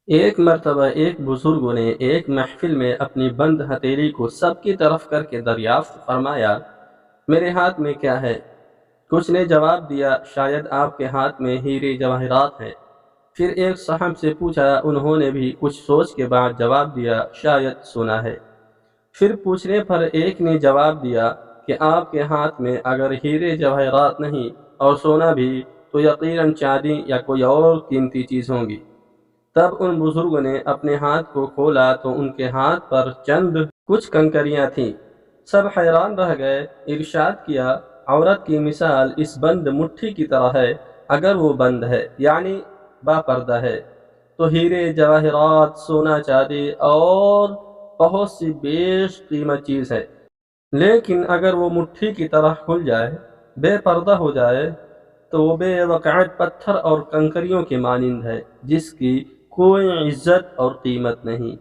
ایک مرتبہ ایک بزرگ نے ایک محفل میں اپنی بند ہتھیلی کو سب کی طرف کر کے دریافت فرمایا، میرے ہاتھ میں کیا ہے؟ کچھ نے جواب دیا، شاید آپ کے ہاتھ میں ہیرے جواہرات ہیں۔ پھر ایک صاحب سے پوچھا، انہوں نے بھی کچھ سوچ کے بعد جواب دیا، شاید سونا ہے۔ پھر پوچھنے پر ایک نے جواب دیا کہ آپ کے ہاتھ میں اگر ہیرے جواہرات نہیں اور سونا بھی تو یقیناً چاندی یا کوئی اور قیمتی چیز ہوں گی۔ تب ان بزرگوں نے اپنے ہاتھ کو کھولا تو ان کے ہاتھ پر چند کچھ کنکریاں تھیں۔ سب حیران رہ گئے۔ ارشاد کیا، عورت کی مثال اس بند مٹھی کی طرح ہے، اگر وہ بند ہے یعنی با پردہ ہے تو ہیرے جواہرات، سونا، چاندی اور بہت سی بیش قیمت چیز ہے، لیکن اگر وہ مٹھی کی طرح کھل جائے، بے پردہ ہو جائے، تو وہ بے وقعت پتھر اور کنکریوں کے مانند ہے، جس کی کوئی عزت اور قیمت نہیں۔